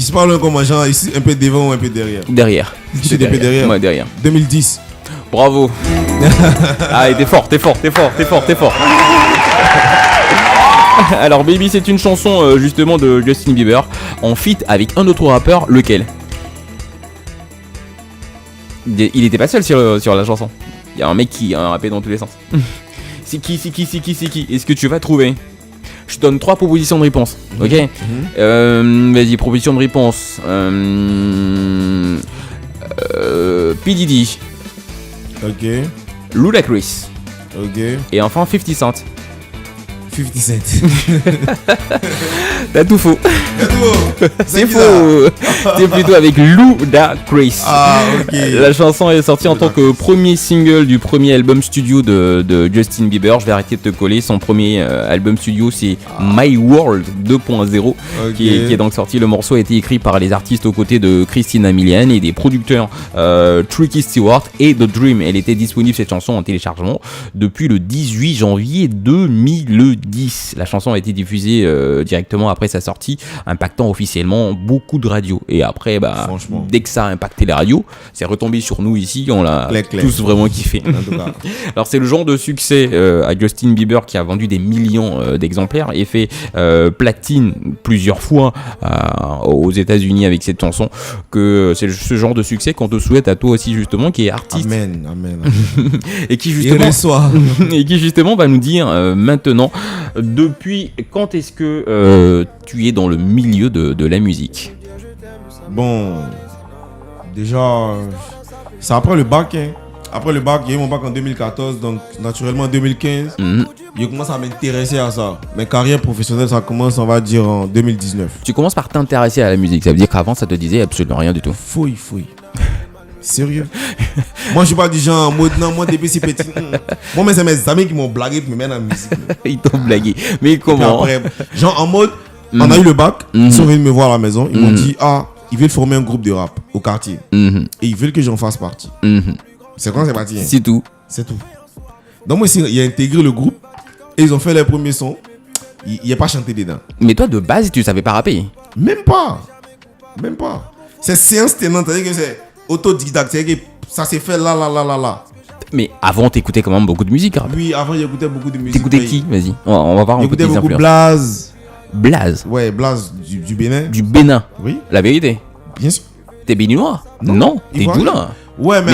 Je parle comme un genre ici, un peu devant ou un peu derrière. Derrière. C'est un peu derrière. Ouais, derrière. 2010. Bravo. Ah, t'es fort. Alors Baby, c'est une chanson justement de Justin Bieber en feat avec un autre rappeur, lequel? Il était pas seul sur la chanson. Il y a un mec qui a rappé dans tous les sens. C'est qui? Est-ce que tu vas trouver? Je te donne 3 propositions de réponse. Ok. Vas-y, proposition de réponse. P. Diddy. Ok. Ludacris. Ok. Et enfin 50 Cent. 50 Cent. T'as tout faux. C'est qui, faux. C'est plutôt avec Ludacris. Ah, ok. La chanson est sortie en tant que premier single du premier album studio de Justin Bieber. Je vais arrêter de te coller. Son premier album studio, c'est My World 2.0, Ok. qui est donc sorti. Le morceau a été écrit par les artistes aux côtés de Christina Milian et des producteurs Tricky Stewart et The Dream. Elle était disponible, cette chanson, en téléchargement depuis le 18 janvier 2010. La chanson a été diffusée directement après sa sortie, impactant officiellement beaucoup de radios. Et après, dès que ça a impacté les radios, c'est retombé sur nous ici, on l'a tous vraiment kiffé. Alors c'est le genre de succès à Justin Bieber qui a vendu des millions d'exemplaires et fait platine plusieurs fois aux États-Unis avec cette chanson, que c'est ce genre de succès qu'on te souhaite à toi aussi justement, qui est artiste. Amen. et qui justement va nous dire maintenant, depuis quand est-ce que tu es dans le milieu de la musique? Bon, déjà, c'est après le bac. Après le bac, j'ai eu mon bac en 2014, donc naturellement en 2015, je commence à m'intéresser à ça. Mes carrières professionnelles, ça commence, on va dire, en 2019. Tu commences par t'intéresser à la musique, ça veut dire qu'avant ça te disait absolument rien du tout. Fouille. Sérieux? Moi, je suis pas du genre en mode, non, moi, depuis si petit. Moi, mais c'est mes amis qui m'ont blagué pour me mettre dans la musique. Ils t'ont blagué. Mais comment? Après, genre en mode, on a eu le bac, ils sont venus me voir à la maison, ils m'ont dit, ils veulent former un groupe de rap au quartier. Et ils veulent que j'en fasse partie. C'est quand c'est parti? C'est tout. Donc moi, il a intégré le groupe et ils ont fait les premiers sons. Il n'y a pas chanté dedans. Mais toi, de base, tu savais pas rapper? Même pas. C'est séance tenante, c'est-à-dire que c'est autodidacte, c'est-à-dire que ça s'est fait là. Mais avant, t'écoutais quand même beaucoup de musique, rap. Oui, avant, j'écoutais beaucoup de musique. T'écoutais qui? Vas-y, on va voir un peu tes beaucoup influences. Blaze. Ouais, Blaze du Bénin. Du Bénin. Oui. La vérité. Bien sûr. T'es béninois? Non, t'es d'Oulin. Ouais, mais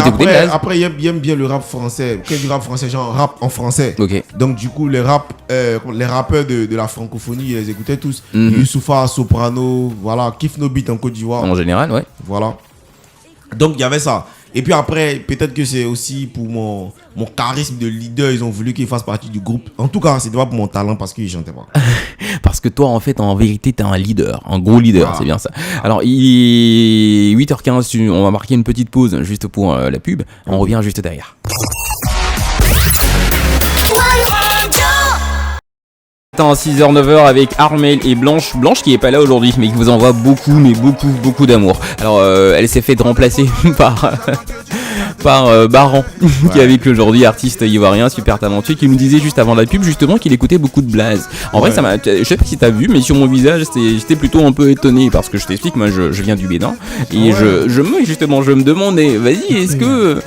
après, il aime bien le rap français. Quel du rap français, genre rap en français. Ok. Donc, du coup, les rappeurs de la francophonie, ils les écoutaient tous. Youssoupha, Soprano, voilà, Kiff No Beat en Côte d'Ivoire. En général, ouais. Voilà. Donc, il y avait ça. Et puis après, peut-être que c'est aussi pour mon charisme de leader, ils ont voulu qu'il fasse partie du groupe. En tout cas, c'était pas pour mon talent parce qu'il chantait pas. Parce que toi, en fait, en vérité, t'es un leader, un gros leader, c'est bien ça. Alors, il est 8h15, on va marquer une petite pause juste pour la pub. On revient juste derrière. En 6h-9h avec Armel et Blanche qui est pas là aujourd'hui mais qui vous envoie beaucoup d'amour. Alors elle s'est fait remplacer par Baran qui est avec aujourd'hui, artiste ivoirien super talentueux, qui nous disait juste avant la pub justement qu'il écoutait beaucoup de Blaze. En vrai ça m'a, je sais pas si t'as vu, mais sur mon visage j'étais plutôt un peu étonné parce que je t'explique, moi je viens du Bénin et je me demandais, vas-y, est-ce que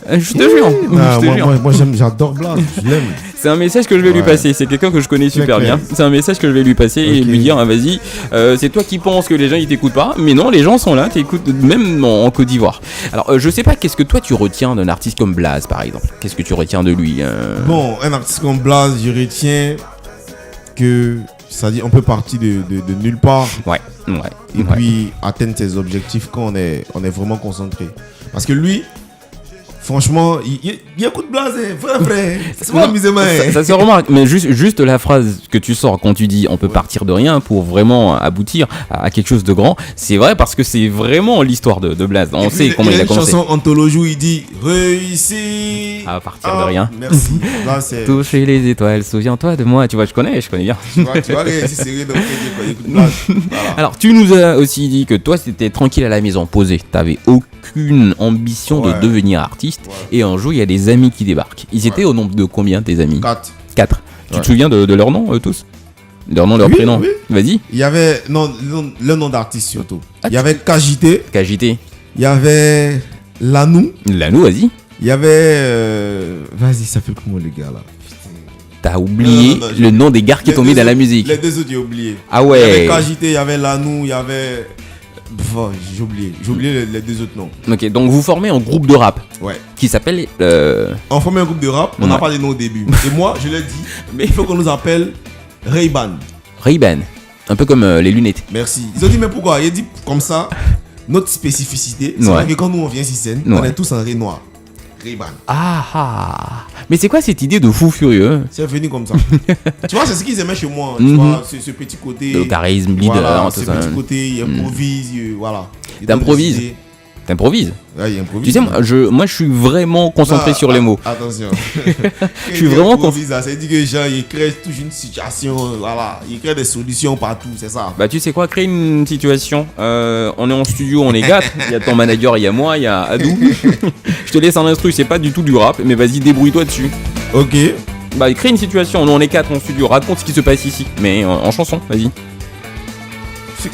je te jure. Moi j'adore Blaze, je l'aime. C'est un message que je vais lui passer, c'est quelqu'un que je connais super bien. C'est un message que je vais lui passer et lui dire, vas-y, c'est toi qui penses que les gens ils t'écoutent pas, mais non, les gens sont là, t'écoutes même en Côte d'Ivoire. Alors je sais pas, qu'est-ce que toi tu retiens d'un artiste comme Blaze par exemple? Qu'est-ce que tu retiens de lui? Bon, un artiste comme Blaze, je retiens que c'est-à-dire on peut partir de nulle part. Et puis atteindre ses objectifs quand on est vraiment concentré. Parce que lui, franchement, il écoute Blaze, vrai. C'est pas amusement. Ça se remarque, mais juste la phrase que tu sors quand tu dis on peut partir de rien pour vraiment aboutir à quelque chose de grand, c'est vrai parce que c'est vraiment l'histoire de Blaze. On sait comment il a commencé. Il y a une chanson anthologie où il dit réussi à partir de rien. Merci. Là, c'est... Toucher les étoiles, souviens-toi de moi. Tu vois, je connais bien. Tu vois, c'est sérieux donc écoute Blaze. Voilà. Alors, tu nous as aussi dit que toi, c'était tranquille à la maison, posé. T'avais aucune ambition de devenir artiste. Et un jour, il y a des amis qui débarquent. Ils étaient au nombre de combien, tes amis? 4. Tu te souviens de leurs noms, tous? Leur nom, leur prénom. Oui. Vas-y. Il y avait le nom d'artiste surtout. Il y avait KJT. KJT. Il y avait Lanou. Lanou, vas-y. Il y avait... Vas-y, ça fait comment les gars là? T'as oublié le nom des gars qui t'ont mis dans la musique. Les deux autres, j'ai oublié. Ah ouais. Il y avait KJT, il y avait Lanou, il y avait... j'ai oublié les deux autres noms. Ok, donc vous formez un groupe de rap. Ouais. Qui s'appelle... On formait un groupe de rap, on n'a pas les noms au début. Et moi, je l'ai dit, mais il faut qu'on nous appelle Ray-Ban. Ray-Ban. Un peu comme les lunettes. Merci. Ils ont dit, mais pourquoi? Il a dit comme ça, notre spécificité, c'est que quand nous on vient sur scène, on est tous en Ray noir. Ray-Ban. Ah. Mais c'est quoi cette idée de fou furieux? C'est venu comme ça. Tu vois, c'est ce qu'ils aimaient chez moi. Tu vois, ce petit côté. Le charisme, leader. Ce petit côté, il improvise, voilà. T'improvises. Ouais, il improvise. Tu sais, moi, je suis vraiment concentré sur les mots. Attention. Je suis vraiment concentré. Ça veut dire que les gens, ils créent toujours une situation, voilà. Ils créent des solutions partout, c'est ça. Bah, tu sais quoi, créer une situation. On est en studio, on est 4. Il y a ton manager, il y a moi, il y a Adou. Je te laisse un instru, c'est pas du tout du rap, mais vas-y, débrouille-toi dessus. Ok. Bah, crée une situation. Nous, on est 4 en studio. Raconte ce qui se passe ici, mais en chanson, vas-y.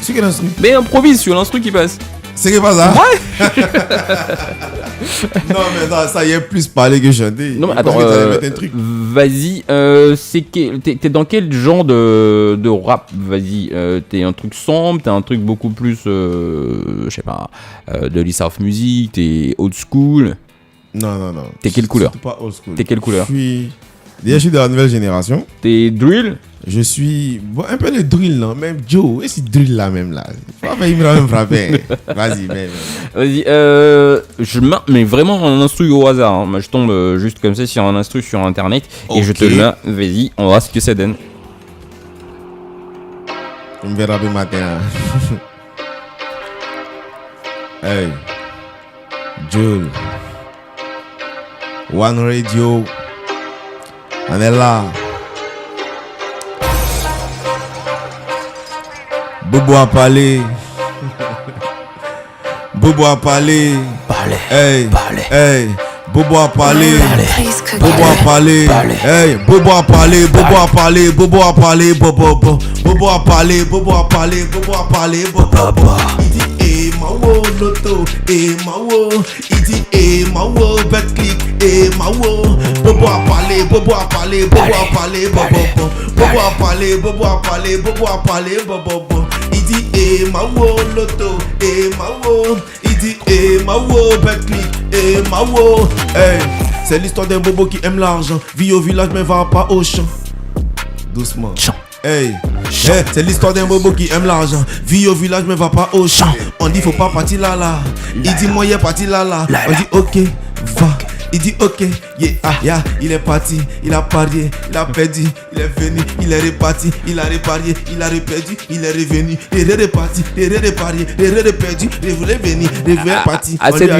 C'est quel instru? Mais improvise sur l'instru qui passe. C'est pas ça? Ouais. Non, mais ça y est, plus parler que chanter. Non, mais attends, vas-y, t'es dans quel genre de rap? Vas-y, t'es un truc sombre, t'es un truc beaucoup plus, je sais pas, de l'e-south music, t'es old school? Non. T'es quelle couleur? Pas old school. T'es quelle couleur? Je suis de la nouvelle génération. T'es drill? Je suis un peu de drill là, même Joe, et c'est drill là même là. Il me l'a même frappé. Vas-y, même. Vas-y, je mets vraiment un instru au hasard. Hein. Je tombe juste comme ça sur un instru sur internet et je te le mets. Vas-y, on verra ce que ça donne. Je me vais rapper matin. Hey, Joe, One Radio, on est là. Bobo a parlé. Bobo a parlé. Hey. Hey. Bobo a parlé. Bobo a parlé. Hey. Bobo a parlé. Bobo a parlé. Bobo a parlé. Bobo a parlé. Bobo a parlé. Bobo a parlé. Bobo. Il dit eh mawo loto. Eh mawo. Il dit eh mawo betclick. Eh mawo. Bobo a parlé. Bobo a parlé. Bobo a parlé. Bobo. Bobo a parlé. Bobo a parlé. Bobo a parlé. Bobo. Il dit eh mawo loto, eh mawo. Il dit eh mawo betclick, eh mawo. Hey, c'est l'histoire d'un bobo qui aime l'argent. Vit au village mais va pas au champ. Doucement. Hey, c'est l'histoire d'un bobo qui aime l'argent. Vit au village mais va pas au champ. On dit faut pas partir là. Il dit moi il est parti là. On dit ok, va. Il dit ok, yeah, il est parti, il a parié, il a perdu, il est venu, il est reparti, il a reparié, il a reperdu, il est revenu, il est reparti, il est reparié, il est reperdu, il est venu, il est reparti. À cette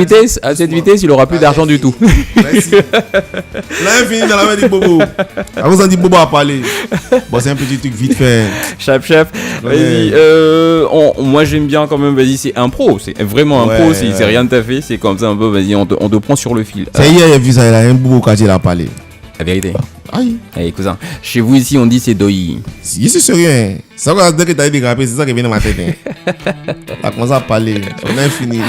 vitesse, il aura plus d'argent du tout. Merci. Là, il finit dans la main du bobo. Avant, on dit bobo a parlé. Bon, c'est un petit truc vite fait. Chef. Vas-y. Moi, j'aime bien quand même. Vas-y, c'est impro. C'est vraiment impro. C'est rien de taffé. C'est comme ça un peu. Vas-y, on te prend sur le fil. Ça y est, il a vu ça. Il a un bobo quand il a parlé. La vérité. Aïe. Allez, cousin. Chez vous ici, on dit c'est doi. Ici, c'est rien. Ça va dire que t'as dégradé. C'est ça qui vient dans ma tête. On a commencé à parler. On a fini.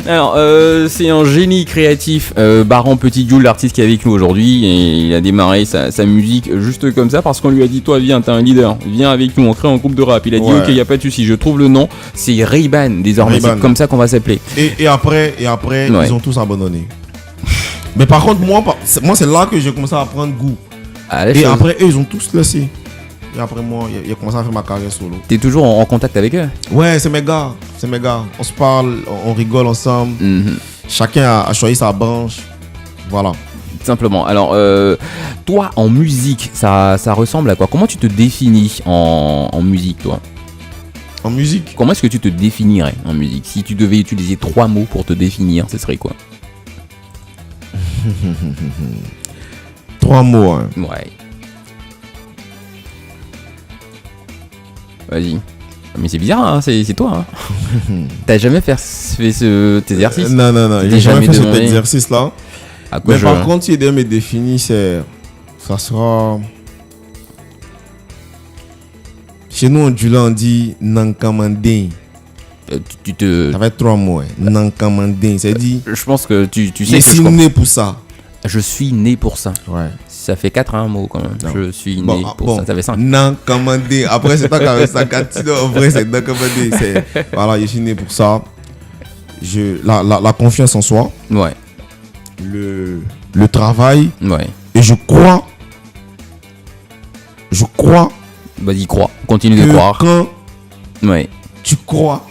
Alors, c'est un génie créatif, Baran Petit Jules, l'artiste qui est avec nous aujourd'hui, et il a démarré sa musique juste comme ça parce qu'on lui a dit toi viens, t'es un leader, viens avec nous, on crée un groupe de rap. Il a dit ok, y a pas de souci, je trouve le nom, c'est Ray-Ban désormais, c'est comme ça qu'on va s'appeler. Et après ils ont tous abandonné. Mais par contre moi c'est là que j'ai commencé à prendre goût. Et après eux ils ont tous laissé. Et après moi, il a commencé à faire ma carrière solo. T'es toujours en contact avec eux? Ouais, c'est mes gars. On se parle, on rigole ensemble. Chacun a choisi sa branche. Voilà. Simplement. Alors, toi, en musique, ça ressemble à quoi? Comment tu te définis en musique, toi? En musique? Comment est-ce que tu te définirais en musique? Si tu devais utiliser 3 mots pour te définir, ce serait quoi? 3 mots, hein. Ouais. Vas-y. Mais c'est bizarre, hein, c'est toi. Hein. T'as jamais fait cet exercice? Non. J'ai jamais fait cet exercice-là. Mais par contre, si je dois me définir, ça sera Chez nous, en Djoula, on dit Nankamandin. Ça va être 3 mots. Nankamandin. C'est dit. Je pense que tu sais que je suis né pour ça. Je suis né pour ça. Ouais. Ça fait 4 à un mot quand même. Non. Je suis né pour ça. Ça fait 5. Nankamandin. Après, c'est pas quand même ça. En vrai, c'est Nankamandin. Voilà, je suis né pour ça. La confiance en soi. Ouais. Le travail. Ouais. Et je crois. Vas-y, crois. Continue de croire. Quand ouais. tu crois,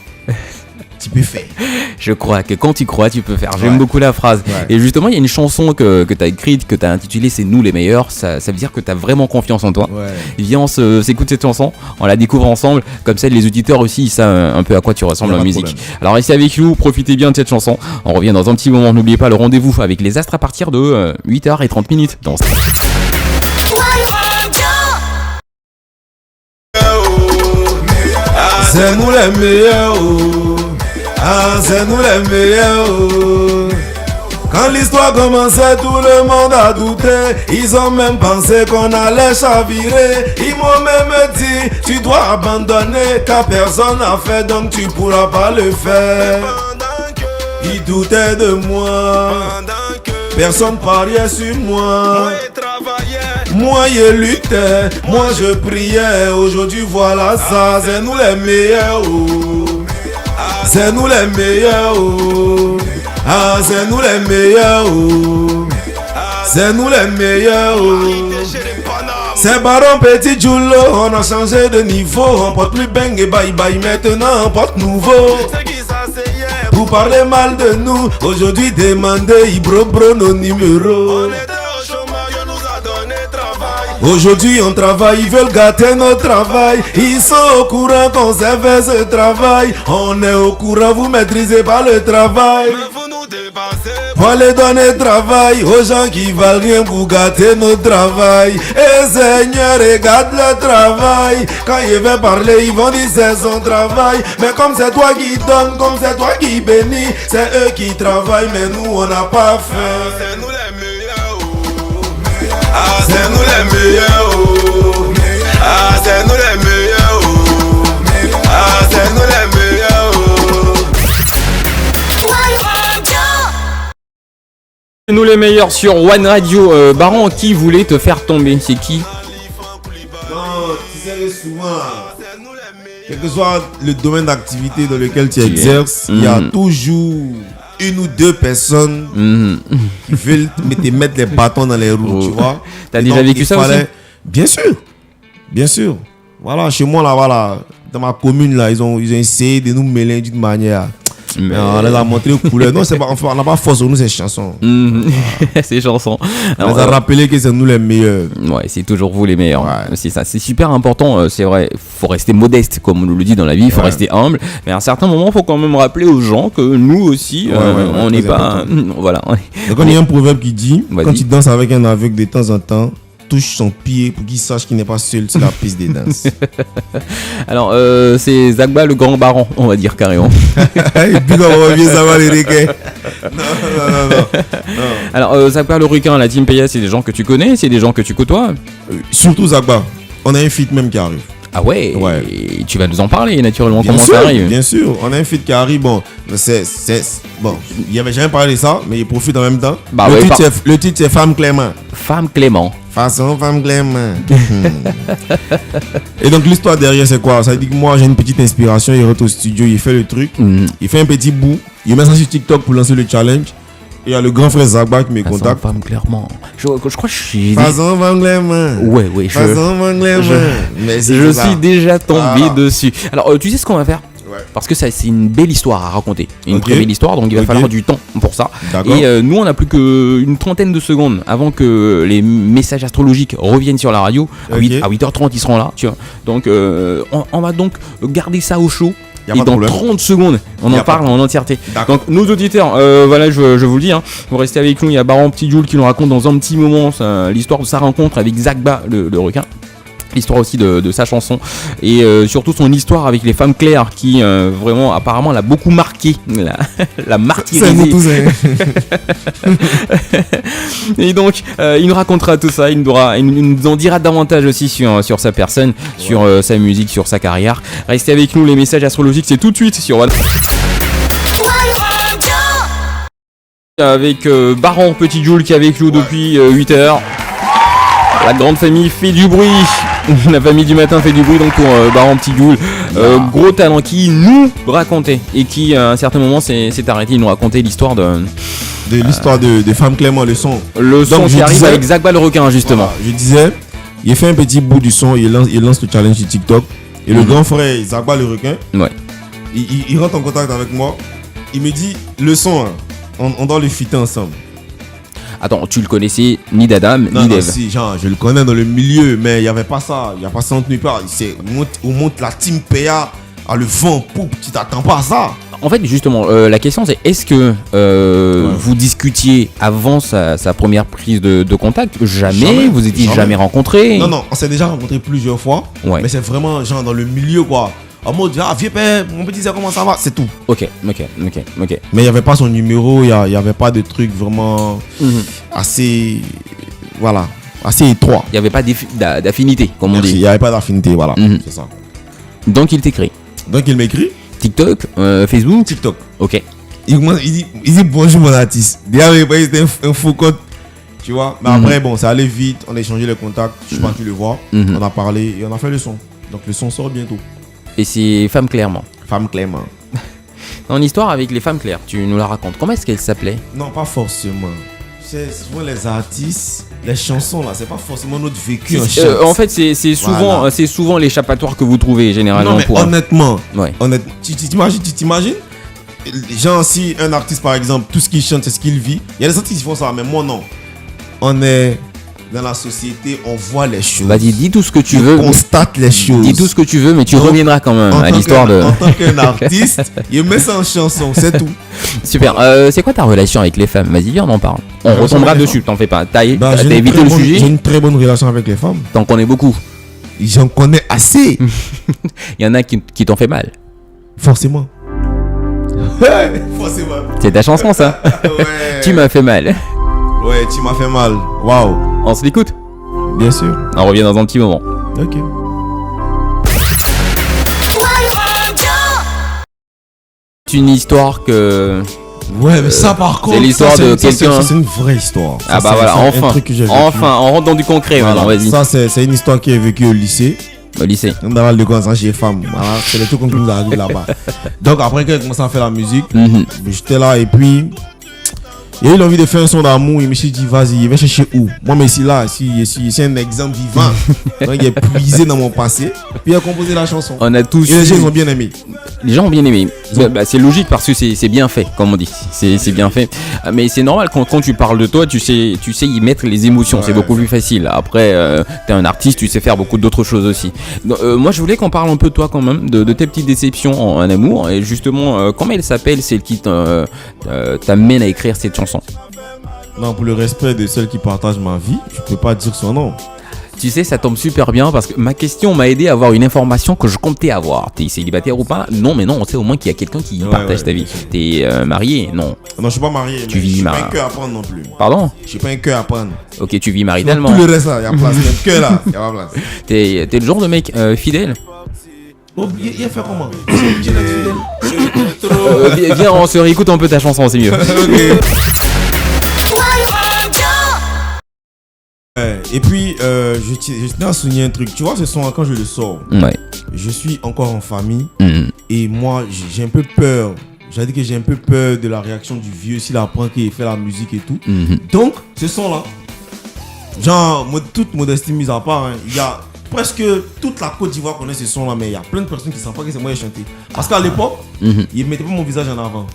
tu peux faire. Je crois que quand tu crois, tu peux faire. J'aime beaucoup la phrase. Ouais. Et justement, il y a une chanson que tu as écrite, que tu as intitulée C'est nous les meilleurs. Ça veut dire que tu as vraiment confiance en toi. Ouais. Viens, on s'écoute cette chanson, on la découvre ensemble. Comme ça, les auditeurs aussi, ils savent un peu à quoi tu ressembles en musique. Alors, restez avec nous, profitez bien de cette chanson. On revient dans un petit moment. N'oubliez pas le rendez-vous avec les Astres à partir de 8h30 dans c'est nous les meilleurs, c'est nous les meilleurs. Quand l'histoire commençait, tout le monde a douté. Ils ont même pensé qu'on allait chavirer. Ils m'ont même dit, tu dois abandonner, car personne n'a fait, donc tu pourras pas le faire. Ils doutaient de moi, personne pariait sur moi. Moi je luttais, moi je priais. Aujourd'hui voilà ça, c'est nous les meilleurs. C'est nous les meilleurs. C'est nous les meilleurs. C'est nous les meilleurs. C'est Baron Petit Djoula, on a changé de niveau. On porte plus bang et bye bye, maintenant on porte nouveau. Pour parler mal de nous, aujourd'hui demandez Ibro Bro nos numéros. Aujourd'hui on travaille, ils veulent gâter notre travail. Ils sont au courant qu'on sait faire ce travail. On est au courant, vous maîtrisez pas le travail. Pour aller donner travail aux gens qui valent rien pour gâter notre travail. Et Seigneur, regarde le travail. Quand il va parler, ils vont dire c'est son travail. Mais comme c'est toi qui donnes, comme c'est toi qui bénis, c'est eux qui travaillent, mais nous on n'a pas faim. C'est nous les meilleurs. C'est nous les meilleurs. C'est nous les meilleurs. C'est nous les meilleurs. Nous les meilleurs sur One Radio. Baron, qui voulait te faire tomber? C'est qui? Non, tu sais, souvent, quel que soit le domaine d'activité dans lequel tu exerces, il y a toujours une ou deux personnes qui veulent te mettre les bâtons dans les roues, tu vois. T'as déjà vécu ça aussi? Bien sûr. Voilà, chez moi, là, voilà, dans ma commune, là, ils ont essayé de nous mêler d'une manière. Mais on les a montré aux couleurs. Non, c'est pas, enfin, on n'a pas force sur nous ces chansons. Ces chansons. On les a rappelé que c'est nous les meilleurs. Ouais, c'est toujours vous les meilleurs. Ouais. C'est ça, c'est super important. C'est vrai, faut rester modeste, comme on nous le dit dans la vie. Il faut rester humble. Mais à un certain moment, il faut quand même rappeler aux gens que nous aussi, on n'est pas. Voilà. Donc, il y a un proverbe qui dit quand tu danses avec un aveugle de temps en temps, touche son pied pour qu'il sache qu'il n'est pas seul sur la piste des danses. Alors, c'est Zagba le grand baron, on va dire carrément. Et puis, on revient savoir les requins. Non. Alors, Zagba le requin, la team PA, c'est des gens que tu connais, c'est des gens que tu côtoies. Surtout Zagba. On a un feat même qui arrive. Ah ouais. Tu vas nous en parler naturellement. Comment ça arrive? Bien sûr, on a un feat qui arrive. Bon, bon, il avait jamais parlé de ça, mais il profite en même temps. Bah le titre c'est Femme Clément. Femme Clément. Façon Femme Clément. Et donc l'histoire derrière c'est quoi? Ça veut dire que moi j'ai une petite inspiration, il rentre au studio, il fait le truc, il fait un petit bout, il met ça sur TikTok pour lancer le challenge. Et il y a le grand frère Zagba qui me contacte. Femme Clément. Je crois que je suis. Façon Femme Clément. Ouais. Façon Femme Clément. Je suis déjà tombé dessus. Alors tu sais ce qu'on va faire? Parce que ça, c'est une belle histoire à raconter. Une très belle histoire, donc il va falloir du temps pour ça. Et nous, on n'a plus qu'une trentaine de secondes avant que les messages astrologiques reviennent sur la radio. À 8h30, ils seront là. Tu vois. Donc, on va donc garder ça au chaud. Et dans 30 secondes, on en parle en entièreté. Donc, nos auditeurs, voilà, je vous le dis, vous restez avec nous. Il y a Baron Petit Djoula qui nous raconte dans un petit moment l'histoire de sa rencontre avec Zagba, le requin. l'histoire aussi de sa chanson et surtout son histoire avec les femmes claires qui vraiment apparemment l'a beaucoup marqué, la martyrisé. Et donc il nous racontera tout ça, il nous en dira davantage aussi sur sa personne, sur sa musique, sur sa carrière. Restez avec nous, les messages astrologiques c'est tout de suite sur One. Avec Baron Petit Jules qui est avec nous depuis 8h. La grande famille fait du bruit. La famille du matin fait du bruit donc pour Baron Petit Jules. Gros talent qui nous racontait et qui à un certain moment s'est arrêté. Il nous racontait l'histoire de l'histoire de Femme Clément, le son. Le son qui arrive avec Zagba le requin justement. Voilà, je disais, il fait un petit bout du son, il lance le challenge sur TikTok. Et le grand frère Zagba le requin, il rentre en contact avec moi. Il me dit, le son, on doit le fitter ensemble. Attends, tu le connaissais ni d'Adam ni d'Eve? Si, genre, je le connais dans le milieu, mais il n'y avait pas ça. Il n'y a pas ça entre nulle part. On monte la team PA à le vent, poup, tu t'attends pas à ça. En fait, justement, la question c'est est-ce que vous discutiez avant sa première prise de contact? Jamais. Vous étiez jamais rencontrés? Non, on s'est déjà rencontrés plusieurs fois. Ouais. Mais c'est vraiment genre dans le milieu quoi. En mode, vieux père, mon petit, comment ça va? C'est tout. Ok. Mais il n'y avait pas son numéro, il n'y avait pas de truc vraiment assez. Voilà, assez étroit. Il n'y avait pas d'affinité, comme on dit. Il n'y avait pas d'affinité, voilà. C'est ça. Donc il t'écrit. Donc il m'écrit. TikTok, Facebook. TikTok. Ok. Il dit bonjour mon artiste. Déjà, c'était un faux compte. Tu vois. Mais après, bon, ça allait vite. On a échangé les contacts. Je suis parti le voir. On a parlé et on a fait le son. Donc le son sort bientôt. Et c'est Femme Clairement. Femme Clairement. Dans l'histoire avec les femmes claires, tu nous la racontes. Comment est-ce qu'elle s'appelait? Non, pas forcément. C'est souvent les artistes, les chansons là, c'est pas forcément notre vécu en fait, c'est souvent, voilà. C'est souvent l'échappatoire que vous trouvez généralement. Non, mais honnêtement, tu t'imagines genre si un artiste par exemple, tout ce qu'il chante, c'est ce qu'il vit. Il y a des artistes qui font ça, mais moi non. On est dans la société, on voit les choses. Vas-y, dis tout ce que tu veux. On constate les choses. Dis tout ce que tu veux, mais tu reviendras quand même à l'histoire de. En tant qu'un artiste, il met ça en chanson, c'est tout. Super. C'est quoi ta relation avec les femmes? Vas-y, viens, on en parle. On retombera dessus, t'en fais pas. T'as évité le sujet. J'ai une très bonne relation avec les femmes. T'en connais beaucoup. J'en connais assez. Il y en a qui t'ont fait mal. Forcément. Forcément. C'est ta chanson, ça. Ouais. Tu m'as fait mal. Ouais, tu m'as fait mal. Waouh. On se l'écoute? Bien sûr. On revient dans un petit moment. Ok. C'est une histoire que... Ouais, mais ça par contre... C'est l'histoire de quelqu'un... C'est une vraie histoire. Ah bah voilà, enfin, on rentre dans du concret maintenant, vas-y. Ça, c'est une histoire qui est vécue au lycée. Au lycée. On a le concert chez femmes. Voilà, c'est le truc qu'on nous a dit là-bas. Donc après qu'elle a commencé à faire la musique, j'étais là et puis... Il a eu envie de faire un son d'amour, il me s'est dit vas-y, il va chercher où? Moi mais ici c'est un exemple vivant. Donc il est puisé dans mon passé, puis il a composé la chanson. On a tous. Et les gens ont bien aimé. Les gens ont bien aimé. C'est logique parce que c'est bien fait, comme on dit. C'est bien fait. Mais c'est normal quand tu parles de toi, tu sais y mettre les émotions. Ouais. C'est beaucoup plus facile. Après, t'es un artiste, tu sais faire beaucoup d'autres choses aussi. Donc, moi, je voulais qu'on parle un peu de toi quand même, de tes petites déceptions en amour. Et justement, comment elle s'appelle, celle qui t'amène à écrire cette chanson? Non, pour le respect de celle qui partage ma vie, je peux pas dire son nom. Tu sais, ça tombe super bien parce que ma question m'a aidé à avoir une information que je comptais avoir. T'es célibataire ou pas? Non, mais non, on sait au moins qu'il y a quelqu'un qui partage ta vie. T'es marié? Non. Non, je suis pas marié. Tu vis je suis pas un cœur à prendre non plus. Pardon? Je suis pas un cœur à prendre. Ok, tu vis maritalement. Tout le reste là, il y a place. Il y a un cœur là, il y a pas place. T'es le genre de mec fidèle? Oh, il a fait comment? Viens, on se réécoute un peu ta chanson, c'est mieux. Ok. Et puis, je tiens à souligner un truc. Tu vois, ce son, quand je le sors, je suis encore en famille. Et moi, j'ai un peu peur. J'ai dit que j'ai un peu peur de la réaction du vieux s'il apprend qu'il fait la musique et tout. Donc, ce son-là, genre, toute modestie mise à part, il y a presque toute la Côte d'Ivoire connaît ce son-là, mais il y a plein de personnes qui ne savent pas que c'est moi qui ai chanté. Parce qu'à l'époque, ils ne mettaient pas mon visage en avant.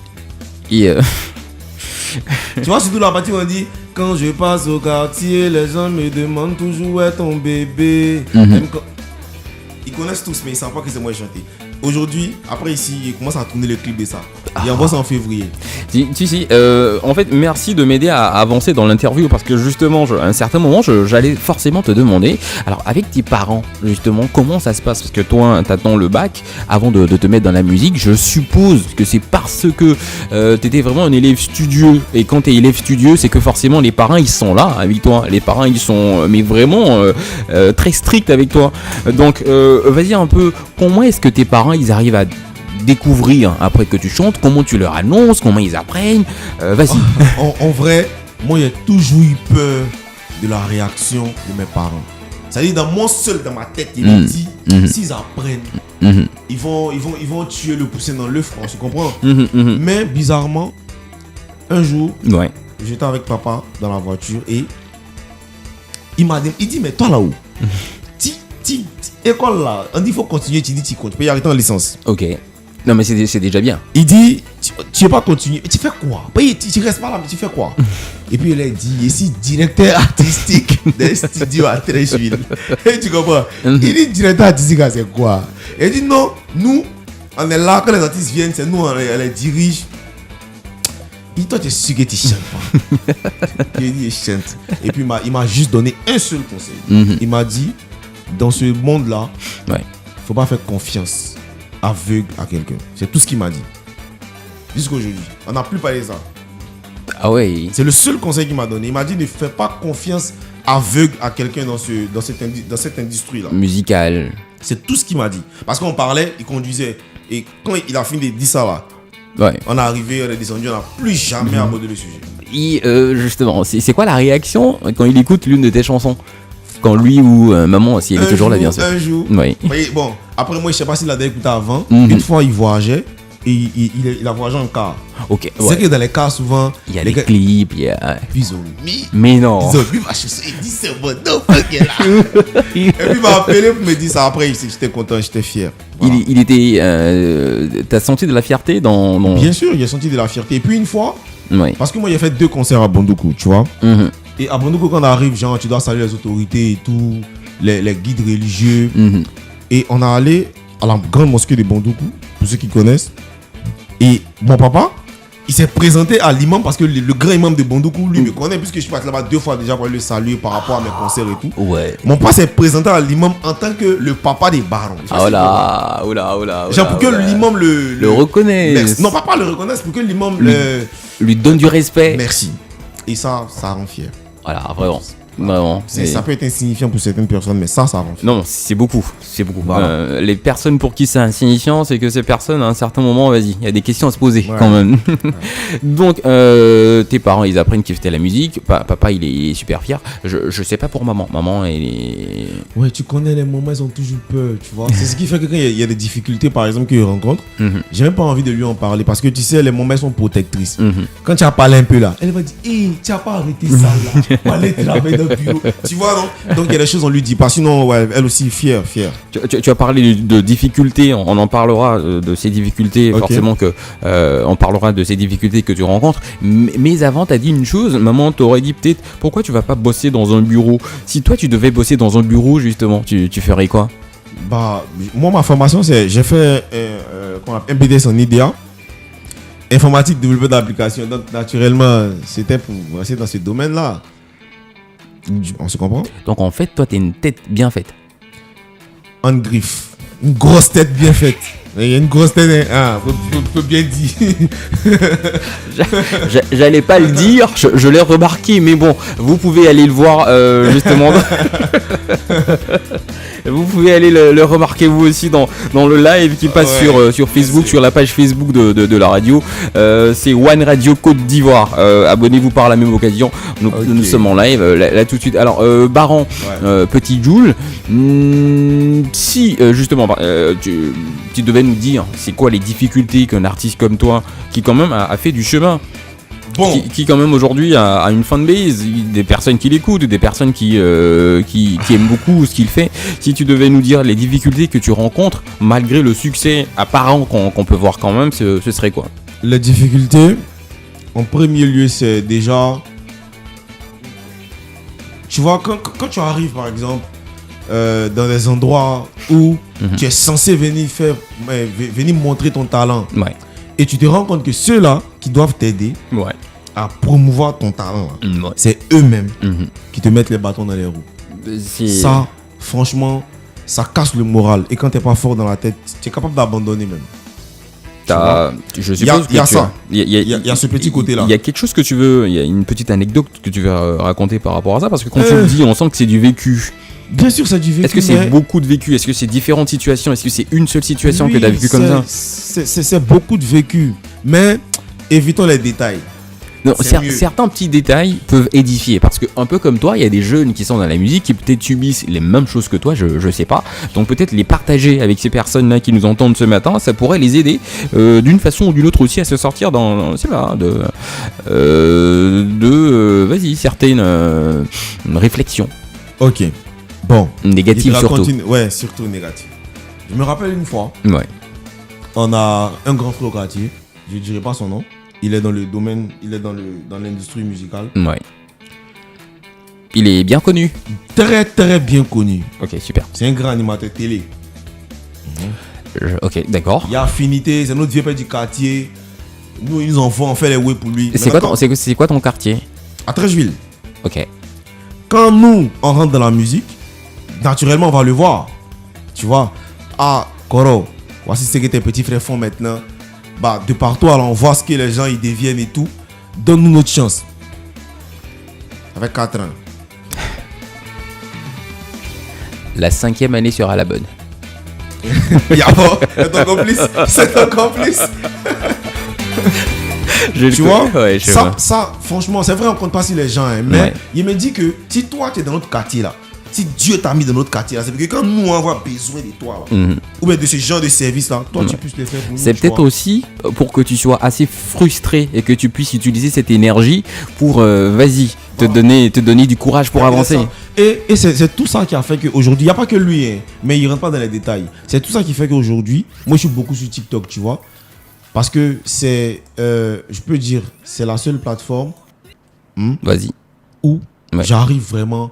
Tu vois, surtout la partie où on dit quand je passe au quartier, les gens me demandent toujours où est ton bébé. Ils connaissent tous, mais ils ne savent pas que c'est moi qui ai chanté. Aujourd'hui, après ici, ils commencent à tourner le clip de ça. Il envoie ça en février. Si. En fait, merci de m'aider à avancer dans l'interview parce que justement, à un certain moment, j'allais forcément te demander, alors avec tes parents, justement, comment ça se passe? Parce que toi, t'attends le bac avant de te mettre dans la musique. Je suppose que c'est parce que t'étais vraiment un élève studieux. Et quand t'es élève studieux, c'est que forcément, les parents, ils sont là avec toi. Les parents, ils sont mais vraiment très stricts avec toi. Donc, vas-y un peu, comment est-ce que tes parents, ils arrivent à découvrir après que tu chantes, comment tu leur annonces, comment ils apprennent, vas-y. En vrai, moi j'ai toujours eu peur de la réaction de mes parents. C'est-à-dire dans ma tête, il me dit, s'ils apprennent, ils vont tuer le poussin dans l'œuf, tu comprends? Mais bizarrement, un jour, j'étais avec papa dans la voiture et il dit mais toi là-haut, école là, on dit il faut continuer, tu dis tu comptes, tu peux y arrêter en licence. Ok. Non mais c'est déjà bien. Il dit, tu veux pas continuer, tu fais quoi? Tu restes pas là, mais tu fais quoi? Et puis il a dit, ici directeur artistique d'un studio à Trècheville. Et tu comprends? Il dit directeur artistique, c'est quoi? Et il dit non, nous, on est là, quand les artistes viennent, c'est nous, on les dirige. Il dit, toi tu es sûr que tu chantes pas. Il dit, je chante. Et puis il m'a juste donné un seul conseil. Il m'a dit, dans ce monde-là, faut pas faire confiance aveugle à quelqu'un. C'est tout ce qu'il m'a dit. Jusqu'aujourd'hui. On n'a plus parlé de ça. Ah ouais. C'est le seul conseil qu'il m'a donné. Il m'a dit ne fais pas confiance aveugle à quelqu'un dans cette industrie-là. Musicale. C'est tout ce qu'il m'a dit. Parce qu'on parlait, il conduisait. Et quand il a fini de dire ça là, on est arrivé, on est descendu, on n'a plus jamais abordé le sujet. Et justement, c'est quoi la réaction quand il écoute l'une de tes chansons? Quand lui ou maman, si elle est toujours là, bien sûr. Un jour. Oui. Bon, après moi, je sais pas s'il l'avait écouté avant. Une fois, il voyageait et il a voyagé en car. Ok. C'est que dans les cars, souvent. Il y a les clips, il y a. Puis ils ont mis. Mais non. Ils ont mis ma chanson. Il dit c'est bon, non, ok là. Et puis il m'a appelé pour me dire ça. Après, j'étais content, j'étais fier. Voilà. Il était. T'as senti de la fierté dans. Bien sûr, j'ai senti de la fierté. Et puis une fois, parce que moi, j'ai fait 2 concerts à Bondoukou, tu vois. Et à Bondoukou, quand on arrive, genre, tu dois saluer les autorités et tout, les guides religieux. Et on est allé à la grande mosquée de Bondoukou, pour ceux qui connaissent. Et mon papa, il s'est présenté à l'imam parce que le grand imam de Bondoukou, lui, me connaît, puisque je suis parti là-bas 2 fois déjà pour le saluer par rapport à mes concerts et tout. Ouais. Mon papa s'est présenté à l'imam en tant que le papa des barons. Oh là. Genre pour que l'imam le reconnaisse. Non, papa le reconnaisse, pour que l'imam lui donne du respect. Merci. Et ça rend fier. Voilà, vraiment. Vraiment. Ça peut être insignifiant pour certaines personnes, mais ça rend fier. Non, c'est beaucoup. Voilà. Les personnes pour qui c'est insignifiant, c'est que ces personnes, à un certain moment, vas-y, il y a des questions à se poser quand même. Donc, tes parents, ils apprennent qu'ils faisaient la musique. Papa, il est super fier. Je sais pas pour maman. Maman, elle est. Ouais, tu connais les moments, ils ont toujours peur, tu vois. C'est ce qui fait que quand il y a des difficultés, par exemple, qu'ils rencontrent, j'ai même pas envie de lui en parler parce que tu sais, les moments sont protectrices. Quand tu as parlé un peu là, elle va dire, hé, tu n'as pas arrêté ça là. On va aller travailler dans le bureau. Tu vois, non? Donc, il y a des choses, on lui dit pas. Sinon, ouais, elle aussi, fière. Tu as parlé de difficultés, on en parlera de ces difficultés, forcément que on parlera de ces difficultés que tu rencontres. Mais avant, tu as dit une chose, maman t'aurait dit peut-être, pourquoi tu vas pas bosser dans un bureau? Si toi tu devais bosser dans un bureau, justement, tu ferais quoi? Bah, moi, ma formation, j'ai fait un BTS en IDEA, informatique, développement d'application. Donc, naturellement, c'était pour rester dans ce domaine-là. On se comprend? Donc, en fait, toi, tu es une tête bien faite. En griffe. Une grosse tête bien faite. Il y a une grosse tête, faut bien dire. J'allais pas le dire, je l'ai remarqué, mais bon, vous pouvez aller le voir justement. Vous pouvez aller le remarquer vous aussi dans le live qui passe sur Facebook, sur la page Facebook de la radio. C'est One Radio Côte d'Ivoire. Abonnez-vous par la même occasion. Nous sommes en live là tout de suite. Alors, Baran, petit Jules, si justement tu devais nous dire c'est quoi les difficultés qu'un artiste comme toi qui quand même a fait du chemin, qui quand même aujourd'hui a une fanbase, des personnes qui l'écoutent, des personnes qui aiment beaucoup ce qu'il fait, si tu devais nous dire les difficultés que tu rencontres malgré le succès apparent qu'on peut voir quand même, ce serait quoi? Les difficultés, en premier lieu, c'est déjà, tu vois, quand tu arrives par exemple dans des endroits où tu es censé venir montrer ton talent. Et tu te rends compte que ceux-là qui doivent t'aider à promouvoir ton talent, c'est eux-mêmes qui te mettent les bâtons dans les roues. Ça, franchement, ça casse le moral. Et quand t'es pas fort dans la tête, tu es capable d'abandonner même. Je suppose il y a ça. Il y a ce petit côté-là. Il y a quelque chose que tu veux, il y a une petite anecdote que tu veux raconter par rapport à ça, parce que quand tu le dis, on sent que c'est du vécu. Bien sûr, c'est du vécu. Est-ce que c'est beaucoup de vécu? Est-ce que c'est différentes situations? Est-ce que c'est une seule situation que tu as vécu comme ça? C'est beaucoup de vécu. Mais évitons les détails. Non, certains petits détails peuvent édifier, parce que un peu comme toi, il y a des jeunes qui sont dans la musique qui peut-être subissent les mêmes choses que toi, je sais pas. Donc peut-être les partager avec ces personnes-là qui nous entendent ce matin, ça pourrait les aider d'une façon ou d'une autre aussi à se sortir dans, c'est là, vas-y, certaines réflexions. Ok. Bon. Négative surtout. Ouais, surtout négative. Je me rappelle une fois. Ouais. On a un grand frère au quartier. Je ne dirai pas son nom. Il est dans le domaine, il est dans l'industrie musicale. Ouais. Il est bien connu. Très très bien connu. Ok, super. C'est un grand animateur télé. Ok, d'accord. Il y a affinité, c'est notre vieux père du quartier. Nous, ils nous on fait les ouais pour lui. C'est quoi ton quartier? À Trècheville. Ok. Quand nous, on rentre dans la musique, naturellement, on va le voir. Tu vois. Ah, Koro, voici ce que tes petits frères font maintenant. Bah, de partout, alors on voit ce que les gens ils deviennent et tout. Donne-nous notre chance. Avec 4 ans. La 5e année sera la bonne. C'est ton complice. C'est ton complice. Tu vois, ouais, ça, franchement, c'est vrai, on compte pas sur les gens. Hein, mais il me dit que si toi, tu es dans notre quartier là, si Dieu t'a mis dans notre quartier là, c'est parce que quand nous, on a besoin de toi, là, ou bien de ce genre de service là, toi, tu puisses le faire pour nous. C'est peut-être aussi pour que tu sois assez frustré et que tu puisses utiliser cette énergie pour, te donner du courage pour avancer. Et c'est tout ça qui a fait qu'aujourd'hui, il n'y a pas que lui, hein, mais il ne rentre pas dans les détails. C'est tout ça qui fait qu'aujourd'hui, moi, je suis beaucoup sur TikTok, tu vois. Parce que c'est, je peux dire, c'est la seule plateforme où j'arrive vraiment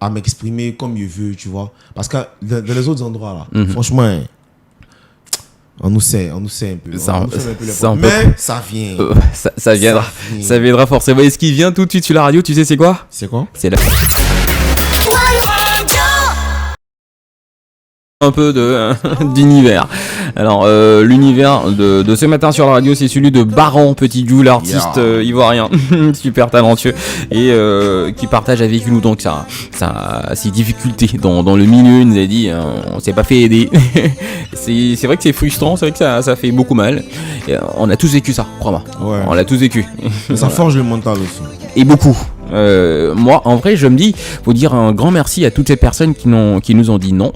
à m'exprimer comme je veux, tu vois. Parce que dans les autres endroits, là, franchement, on nous sait un peu. Mais ça vient. Ça viendra forcément. Et ce qui vient tout de suite sur la radio, tu sais c'est quoi? C'est quoi? C'est la... un peu d'univers. Alors l'univers de ce matin sur la radio, c'est celui de Baran Petit Djou, l'artiste ivoirien super talentueux et qui partage avec nous donc ses difficultés dans le milieu. Il nous a dit on s'est pas fait aider. c'est vrai que c'est frustrant, c'est vrai que ça fait beaucoup mal. Et, on a tous vécu ça, crois-moi. Ouais. On l'a tous vécu. Mais ça forge le mental aussi. Et beaucoup. Moi en vrai je me dis, faut dire un grand merci à toutes ces personnes qui nous ont dit non.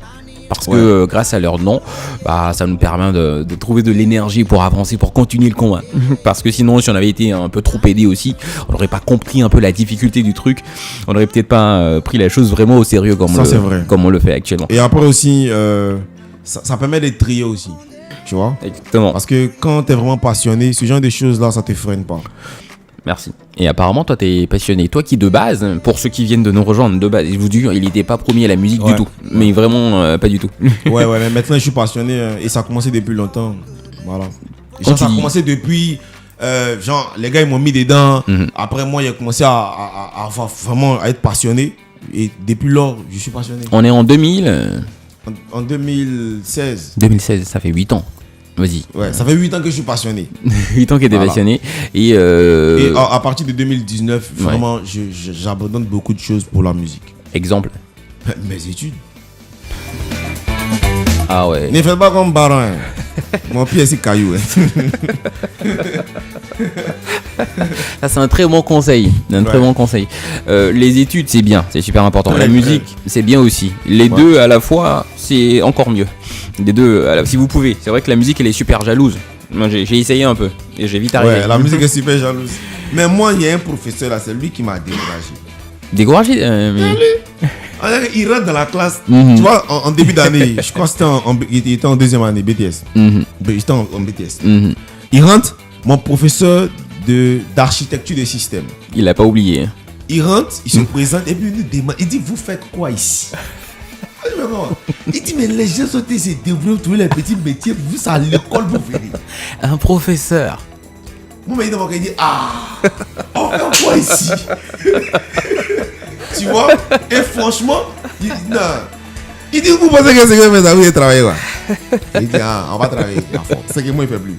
Parce que grâce à leur nom, ça nous permet de trouver de l'énergie pour avancer, pour continuer le combat. Parce que sinon, si on avait été un peu trop aidé aussi, on n'aurait pas compris un peu la difficulté du truc. On n'aurait peut-être pas pris la chose vraiment au sérieux comme on le fait actuellement. Et après aussi, ça permet d'être trié aussi. Tu vois? Exactement. Parce que quand tu es vraiment passionné, ce genre de choses-là, ça ne te freine pas. Merci. Et apparemment, toi, t'es passionné. Toi qui, de base, pour ceux qui viennent de nous rejoindre, de base, je vous dis, il n'était pas premier à la musique du tout. Mais vraiment, pas du tout. Ouais, mais maintenant, je suis passionné et ça a commencé depuis longtemps. Voilà. Ça a commencé depuis... les gars, ils m'ont mis dedans. Après, moi, j'ai commencé à vraiment être passionné. Et depuis lors, je suis passionné. On est en 2000... En 2016. 2016, ça fait 8 ans. Vas-y. Ouais, ça fait 8 ans que je suis passionné. 8 ans que tu es passionné. Et à partir de 2019, vraiment, j'abandonne beaucoup de choses pour la musique. Exemple? Mes études. Ah ouais. Ne fais pas comme Baran. Hein. Mon pied, c'est caillou. Hein. Ça, c'est un très bon conseil. Très bon conseil. Les études, c'est bien. C'est super important. La musique, c'est bien aussi. Les deux à la fois, c'est encore mieux. Les deux, si vous pouvez. C'est vrai que la musique, elle est super jalouse. Moi, j'ai essayé un peu et j'ai vite arrêté. Ouais, la musique est super jalouse. Mais moi, il y a un professeur là, c'est lui qui m'a découragé. Découragé Il rentre dans la classe. Tu vois, en début d'année, je crois que il était en deuxième année, BTS. Il était en BTS. Il rentre, mon professeur d'architecture des systèmes. Il l'a pas oublié. Il rentre, il se présente et puis il nous demande, il dit, vous faites quoi ici? Il dit, mais les gens sont se développent, trouver les petits métiers, vous, c'est à l'école, vous venez. Un professeur. Moi, mais il dit on fait quoi ici? Tu vois? Et franchement, il dit vous pensez que c'est que mes amis travaillent quoi? Il dit on va travailler à fond. C'est que moi il fait plus.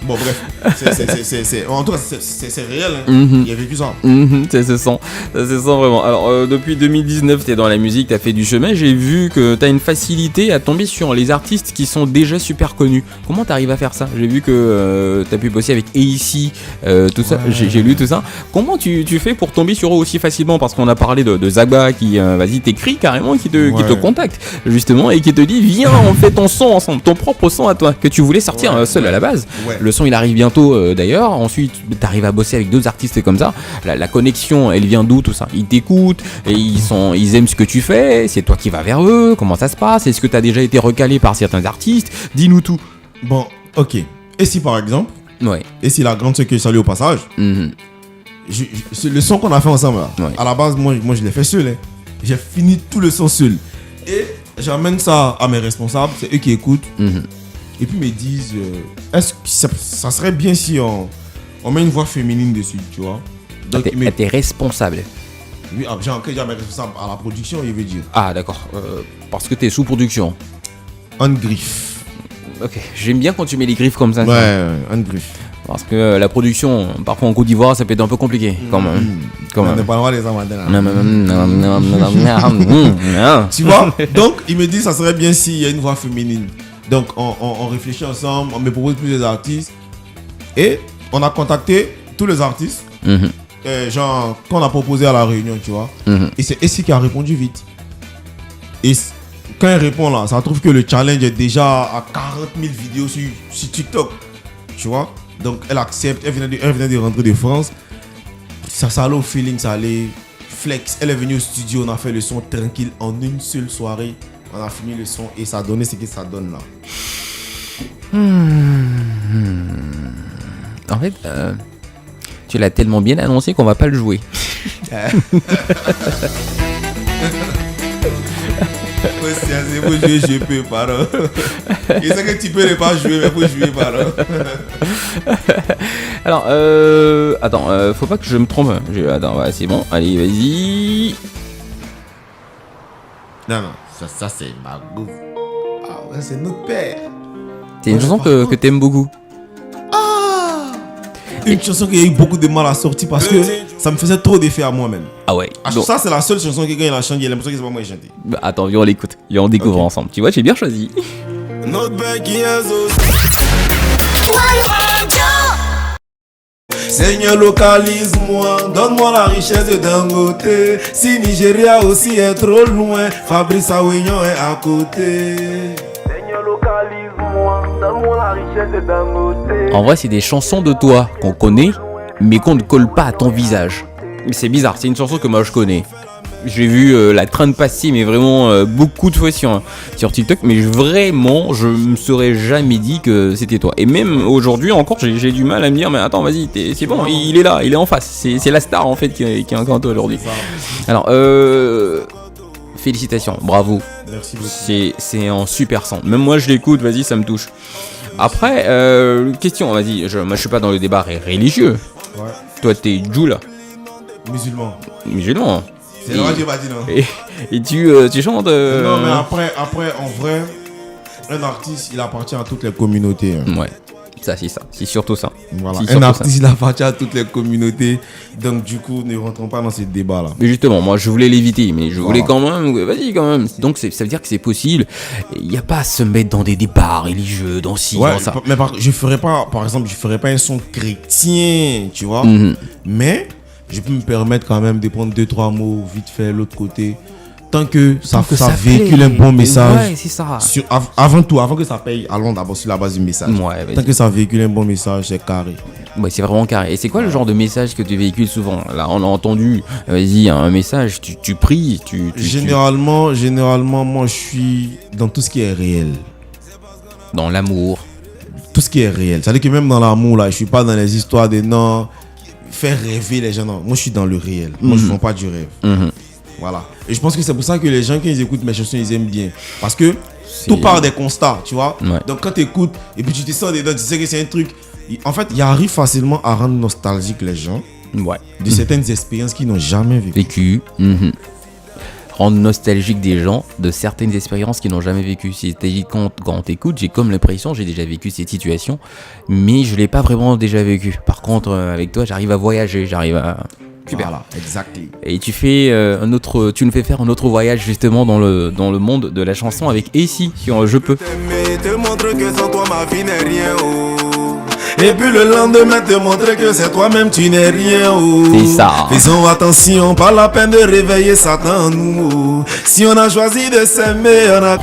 Bon bref, en tout cas c'est réel, hein. Il a vécu ça. Ça se sent vraiment. Alors depuis 2019 t'es dans la musique, t'as fait du chemin, j'ai vu que t'as une facilité à tomber sur les artistes qui sont déjà super connus. Comment t'arrives à faire ça? J'ai vu que t'as pu bosser avec AC, tout ça, j'ai lu tout ça. Comment tu fais pour tomber sur eux aussi facilement? Parce qu'on a parlé de Zagba qui t'écrit carrément, qui te contacte justement et qui te dit viens on fait ton son ensemble, ton propre son à toi que tu voulais sortir seul à la base. Le son il arrive bientôt d'ailleurs. Ensuite t'arrives à bosser avec deux artistes comme ça. La connexion elle vient d'où tout ça? Ils t'écoutent et ils aiment ce que tu fais. C'est toi qui vas vers eux. Comment ça se passe? Est-ce que t'as déjà été recalé par certains artistes? Dis-nous tout. Bon, ok. Et si par exemple, et si la grande sœur que je salue au passage, le son qu'on a fait ensemble là, à la base moi je l'ai fait seul, hein. J'ai fini tout le son seul et j'amène ça à mes responsables, c'est eux qui écoutent. Et puis ils me disent est-ce que ça serait bien si on met une voix féminine dessus, tu vois? Donc t'es responsable. Oui, j'ai mes responsables à la production, il veut dire. Ah d'accord, parce que t'es sous production. On griffe. Ok, j'aime bien quand tu mets les griffes comme ça. On griffe. Parce que la production, parfois en Côte d'Ivoire, ça peut être un peu compliqué. On n'est pas loin des amateurs. Tu vois? Donc il me dit ça serait bien s'il y a une voix féminine. Donc on réfléchit ensemble, on me propose plusieurs artistes et on a contacté tous les artistes, genre qu'on a proposé à la réunion, tu vois. Et c'est Essie qui a répondu vite. Et quand elle répond là, ça trouve que le challenge est déjà à 40 000 vidéos sur TikTok, tu vois. Donc elle accepte, elle venait de rentrer de France. Ça allait au feeling, ça allait flex. Elle est venue au studio, on a fait le son tranquille en une seule soirée. On a fini le son et ça a donné ce que ça donne là. En fait, tu l'as tellement bien annoncé qu'on va pas le jouer. C'est pour jouer, je peux, pardon. Et c'est que tu peux ne pas jouer, mais pour jouer, pardon. Alors, attends, faut pas que je me trompe. Attends, c'est bon, allez, vas-y. Non, ça c'est ma goût. Ah ouais, c'est notre père. C'est une chanson que t'aimes beaucoup. Une chanson qui a eu beaucoup de mal à sortir parce que ça me faisait trop d'effet à moi-même. Ah ouais. Donc, ça c'est la seule chanson que quand il a chanté, il a l'impression que c'est pas moi qui ai chanté. Bah, attends, viens on l'écoute, viens on découvre ensemble. Tu vois, j'ai bien choisi. Notre père qui est Seigneur, localise-moi, donne-moi la richesse de Dangote. Si Nigeria aussi est trop loin, Fabrice Awignon est à côté. Seigneur, localise-moi, donne-moi la richesse de Dangote. En vrai, c'est des chansons de toi qu'on connaît, mais qu'on ne colle pas à ton visage. C'est bizarre, c'est une chanson que moi je connais. J'ai vu la traîne passer, mais vraiment beaucoup de fois sur TikTok. Mais vraiment, je me serais jamais dit que c'était toi. Et même aujourd'hui encore, j'ai du mal à me dire, mais attends, vas-y, c'est bon, il est là, il est en face. C'est la star en fait qui est encore toi aujourd'hui. Alors, félicitations, bravo. Merci beaucoup. C'est un super son. Même moi, je l'écoute, vas-y, ça me touche. Après, question, vas-y, moi je suis pas dans le débat religieux. Ouais. Toi, t'es Djoula. Musulman. C'est vrai, j'ai pas dit non. Et tu chantes Non, mais après, en vrai, un artiste, il appartient à toutes les communautés. Hein. Ouais, ça, c'est ça. C'est surtout ça. Voilà. Un artiste, il appartient à toutes les communautés. Donc, du coup, ne rentrons pas dans ces débats-là. Mais justement, moi, je voulais l'éviter, mais je voulais quand même. Vas-y, quand même. Donc, ça veut dire que c'est possible. Il n'y a pas à se mettre dans des débats religieux, dans ci, dans ça. Mais je ferais pas, par exemple, un son chrétien, tu vois. Mais je peux me permettre quand même de prendre 2-3 mots vite fait l'autre côté. Tant que ça véhicule un bon message. Ouais, c'est ça. Avant tout, avant que ça paye, allons d'abord sur la base du message. Ouais, tant que ça véhicule un bon message, c'est carré. Ouais, c'est vraiment carré. Et c'est quoi le genre de message que tu véhicules souvent? Là, on a entendu, vas-y, un message, tu pries, Généralement, moi, je suis dans tout ce qui est réel. Dans l'amour. Tout ce qui est réel. C'est-à-dire que même dans l'amour, là, je suis pas dans les histoires de non, faire rêver les gens. Non. Moi, je suis dans le réel. Moi, je ne vends pas du rêve. Voilà. Et je pense que c'est pour ça que les gens, quand ils écoutent mes chansons, ils aiment bien. Parce que Tout part des constats, tu vois. Ouais. Donc quand tu écoutes et puis tu te sens dedans, tu sais que c'est un truc. En fait, il arrive facilement à rendre nostalgiques les gens de certaines expériences qu'ils n'ont jamais vécues. Rendre nostalgique des gens de certaines expériences qu'ils n'ont jamais vécues. C'est-à-dire quand on t'écoute, j'ai comme l'impression, j'ai déjà vécu cette situation, mais je l'ai pas vraiment déjà vécu. Par contre, avec toi, j'arrive à voyager, j'arrive à... Voilà, exactement. Et tu nous fais faire un autre voyage justement dans le monde de la chanson avec Essie sur Je peux. Te montre que sans toi ma vie n'est rien. Et puis le lendemain te montrer que c'est toi-même, tu n'es rien. C'est ça. Faisons attention, pas la peine de réveiller Satan nous. Si on a choisi de s'aimer, on a...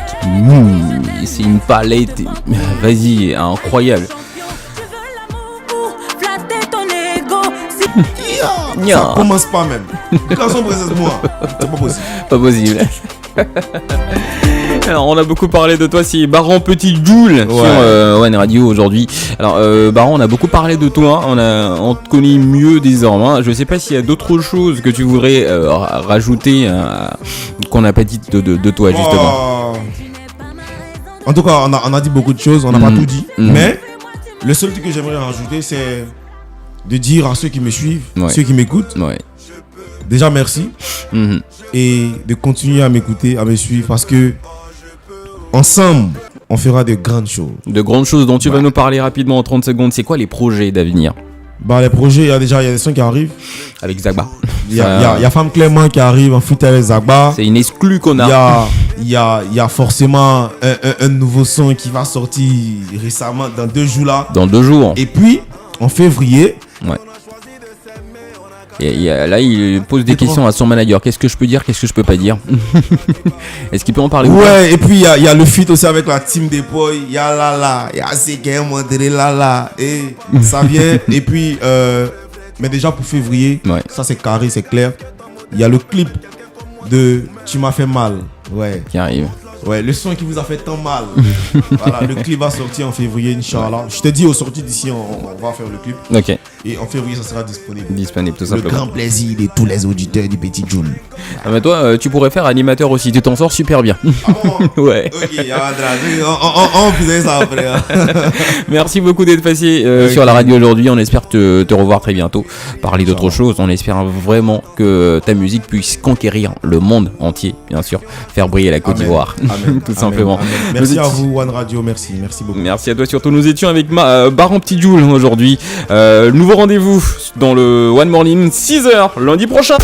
C'est une palette, vas-y, incroyable. Ça commence pas même. Garçon, présente-moi. C'est pas possible. Pas possible. Alors, on a beaucoup parlé de toi, c'est Baron Petit Joule sur One Radio aujourd'hui. Alors, Baron, on a beaucoup parlé de toi, on te connaît mieux désormais. Je sais pas s'il y a d'autres choses que tu voudrais rajouter qu'on n'a pas dit de toi, justement. En tout cas, on a dit beaucoup de choses, on n'a pas tout dit. Mais le seul truc que j'aimerais rajouter, c'est de dire à ceux qui me suivent, ceux qui m'écoutent, déjà merci. Et de continuer à m'écouter, à me suivre, parce que ensemble, on fera de grandes choses. De grandes choses dont tu vas nous parler rapidement en 30 secondes. C'est quoi les projets d'avenir? Les projets, il y a des sons qui arrivent. Avec Zagba. Il y a Femme Clément qui arrive en feat avec Zagba. C'est une exclue qu'on a. Il y a forcément un nouveau son qui va sortir récemment, dans 2 jours là. Dans 2 jours. Et puis, en février... Et là, il pose des questions à son manager. Qu'est-ce que je peux dire? Qu'est-ce que je peux pas dire? Est-ce qu'il peut en parler? Ouais, et puis il y a le feat aussi avec la team des boys. Il y a Lala, il y a CK, Mandré Lala. Et ça vient. Et puis, mais déjà pour février, ça c'est carré, c'est clair. Il y a le clip de Tu m'as fait mal. Qui arrive. Ouais, le son qui vous a fait tant mal. Voilà, le clip va sortir en février, Inch'Allah. Je te dis, aux sorties d'ici, on va faire le clip. Ok. Et en février, ça sera disponible. Disponible, tout simplement. Le grand plaisir de tous les auditeurs du Petit Joule. Ah, mais toi, tu pourrais faire animateur aussi. Tu t'en sors super bien. Ah bon? Ouais. Ok, on faisait ça après. Merci beaucoup d'être passé sur la radio aujourd'hui. On espère te revoir très bientôt. Parler d'autres choses. On espère vraiment que ta musique puisse conquérir le monde entier, bien sûr. Faire briller la Côte d'Ivoire. Tout simplement. Amen. Merci à vous, One Radio. Merci beaucoup. Merci à toi surtout. Nous étions avec Baron Petit Joule aujourd'hui. Nouveau rendez-vous dans le One Morning, 6h lundi prochain.